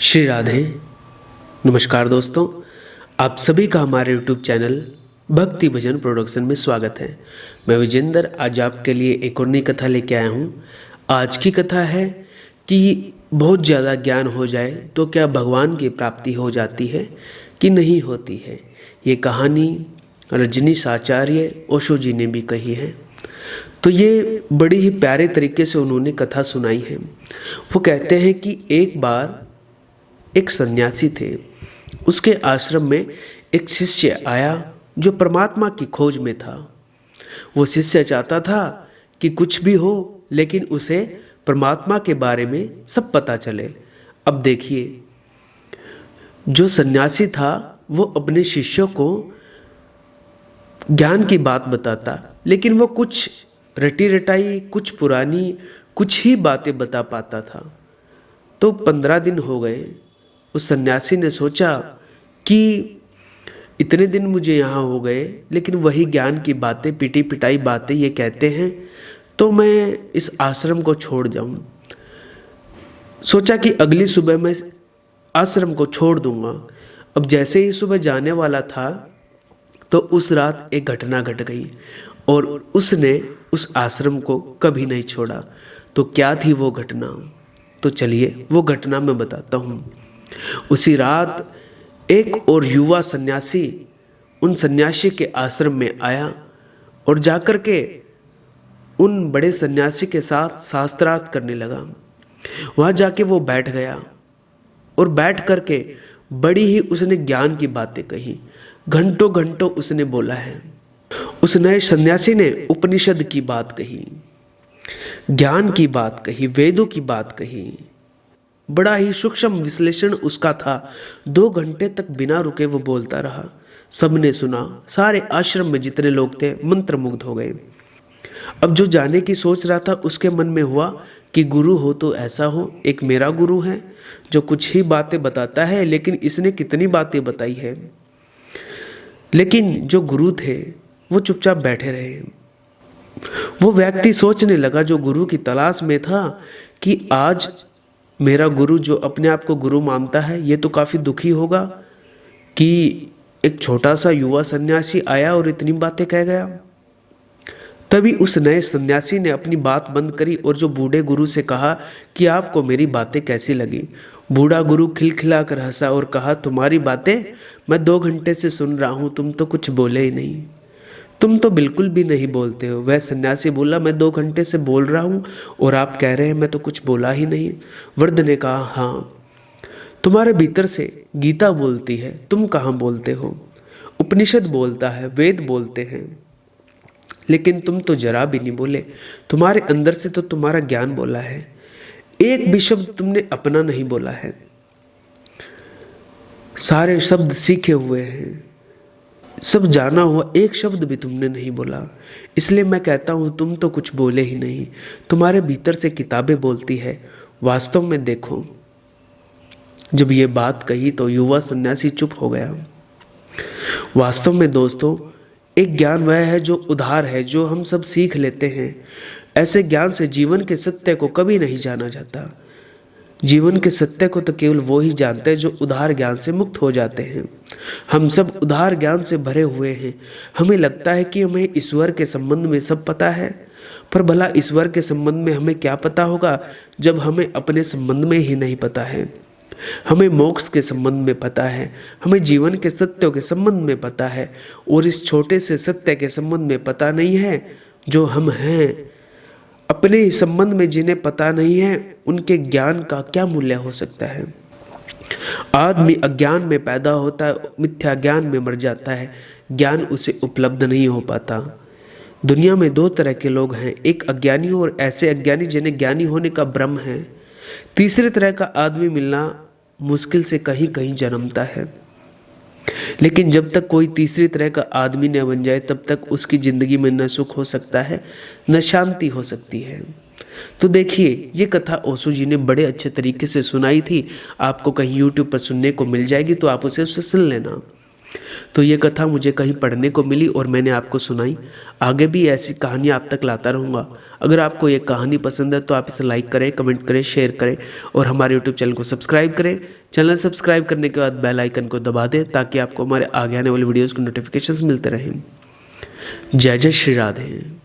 श्री राधे। नमस्कार दोस्तों, आप सभी का हमारे YouTube चैनल भक्ति भजन प्रोडक्शन में स्वागत है। मैं विजेंद्र आज आपके लिए एक और नई कथा लेके आया हूँ। आज की कथा है कि बहुत ज़्यादा ज्ञान हो जाए तो क्या भगवान की प्राप्ति हो जाती है कि नहीं होती है। ये कहानी रजनीश आचार्य ओशो जी ने भी कही है। तो ये बड़ी ही प्यारे तरीके से उन्होंने कथा सुनाई है। वो कहते हैं कि एक बार एक सन्यासी थे, उसके आश्रम में एक शिष्य आया जो परमात्मा की खोज में था। वो शिष्य चाहता था कि कुछ भी हो लेकिन उसे परमात्मा के बारे में सब पता चले। अब देखिए, जो सन्यासी था वो अपने शिष्यों को ज्ञान की बात बताता, लेकिन वो कुछ रटी रटाई, कुछ पुरानी, कुछ ही बातें बता पाता था। तो 15 दिन हो गए। उस सन्यासी ने सोचा कि इतने दिन मुझे यहाँ हो गए लेकिन वही ज्ञान की बातें, पिटी पिटाई बातें ये कहते हैं, तो मैं इस आश्रम को छोड़ जाऊँ। सोचा कि अगली सुबह मैं इस आश्रम को छोड़ दूँगा। अब जैसे ही सुबह जाने वाला था तो उस रात एक घटना घट गई और उसने उस आश्रम को कभी नहीं छोड़ा। तो क्या थी वो घटना? तो चलिए वो घटना मैं बताता हूँ। उसी रात एक और युवा सन्यासी उन सन्यासी के आश्रम में आया और जाकर के उन बड़े सन्यासी के साथ शास्त्रार्थ करने लगा। वहाँ जाके वो बैठ गया और बैठ करके बड़ी ही उसने ज्ञान की बातें कही। घंटों घंटों उसने बोला है। उस नए सन्यासी ने उपनिषद की बात कही, ज्ञान की बात कही, वेदों की बात कही। बड़ा ही सूक्ष्म विश्लेषण उसका था। 2 घंटे तक बिना रुके वो बोलता रहा। सबने सुना, सारे आश्रम में जितने लोग थे मंत्रमुग्ध हो गए। अब जो जाने की सोच रहा था उसके मन में हुआ कि गुरु हो तो ऐसा हो। एक मेरा गुरु है जो कुछ ही बातें बताता है, लेकिन इसने कितनी बातें बताई है। लेकिन जो गुरु थे वो चुपचाप बैठे रहे। वो व्यक्ति सोचने लगा जो गुरु की तलाश में था कि आज मेरा गुरु जो अपने आप को गुरु मानता है ये तो काफ़ी दुखी होगा कि एक छोटा सा युवा सन्यासी आया और इतनी बातें कह गया। तभी उस नए सन्यासी ने अपनी बात बंद करी और जो बूढ़े गुरु से कहा कि आपको मेरी बातें कैसी लगी। बूढ़ा गुरु खिलखिला कर हंसा और कहा, तुम्हारी बातें मैं 2 घंटे से सुन रहा हूँ, तुम तो कुछ बोले ही नहीं, तुम तो बिल्कुल भी नहीं बोलते हो। वह सन्यासी बोला, मैं 2 घंटे से बोल रहा हूँ और आप कह रहे हैं मैं तो कुछ बोला ही नहीं। वृद्ध ने कहा, हाँ, तुम्हारे भीतर से गीता बोलती है, तुम कहाँ बोलते हो। उपनिषद बोलता है, वेद बोलते हैं, लेकिन तुम तो जरा भी नहीं बोले। तुम्हारे अंदर से तो तुम्हारा ज्ञान बोला है, एक भी शब्द तुमने अपना नहीं बोला है। सारे शब्द सीखे हुए हैं, सब जाना हुआ, एक शब्द भी तुमने नहीं बोला। इसलिए मैं कहता हूँ तुम तो कुछ बोले ही नहीं। तुम्हारे भीतर से किताबें बोलती है। वास्तव में देखो, जब ये बात कही तो युवा सन्यासी चुप हो गया। वास्तव में दोस्तों, एक ज्ञान वह है जो उधार है, जो हम सब सीख लेते हैं। ऐसे ज्ञान से जीवन के सत्य को कभी नहीं जाना जाता। जीवन के सत्य को तो केवल वो ही जानते हैं जो उधार ज्ञान से मुक्त हो जाते हैं। हम सब उधार ज्ञान से भरे हुए हैं। हमें लगता है कि हमें ईश्वर के संबंध में सब पता है, पर भला ईश्वर के संबंध में हमें क्या पता होगा जब हमें अपने संबंध में ही नहीं पता है। हमें मोक्ष के संबंध में पता है, हमें जीवन के सत्यों के संबंध में पता है, और इस छोटे से सत्य के संबंध में पता नहीं है जो हम हैं। अपने ही संबंध में जिन्हें पता नहीं है उनके ज्ञान का क्या मूल्य हो सकता है। आदमी अज्ञान में पैदा होता है, मिथ्या ज्ञान में मर जाता है, ज्ञान उसे उपलब्ध नहीं हो पाता। दुनिया में 2 तरह के लोग हैं, एक अज्ञानी और ऐसे अज्ञानी जिन्हें ज्ञानी होने का भ्रम है। तीसरे तरह का आदमी मिलना मुश्किल से कहीं कहीं जन्मता है, लेकिन जब तक कोई तीसरी तरह का आदमी न बन जाए तब तक उसकी ज़िंदगी में न सुख हो सकता है, न शांति हो सकती है। तो देखिए, ये कथा ओशो जी ने बड़े अच्छे तरीके से सुनाई थी। आपको कहीं YouTube पर सुनने को मिल जाएगी तो आप उसे सुन लेना। तो ये कथा मुझे कहीं पढ़ने को मिली और मैंने आपको सुनाई। आगे भी ऐसी कहानी आप तक लाता रहूँगा। अगर आपको ये कहानी पसंद है तो आप इसे लाइक करें, कमेंट करें, शेयर करें और हमारे यूट्यूब चैनल को सब्सक्राइब करें। चैनल सब्सक्राइब करने के बाद बेल आइकन को दबा दें ताकि आपको हमारे आगे आने वाली वीडियोज़ के नोटिफिकेशन मिलते रहें। जय जय श्री राधे।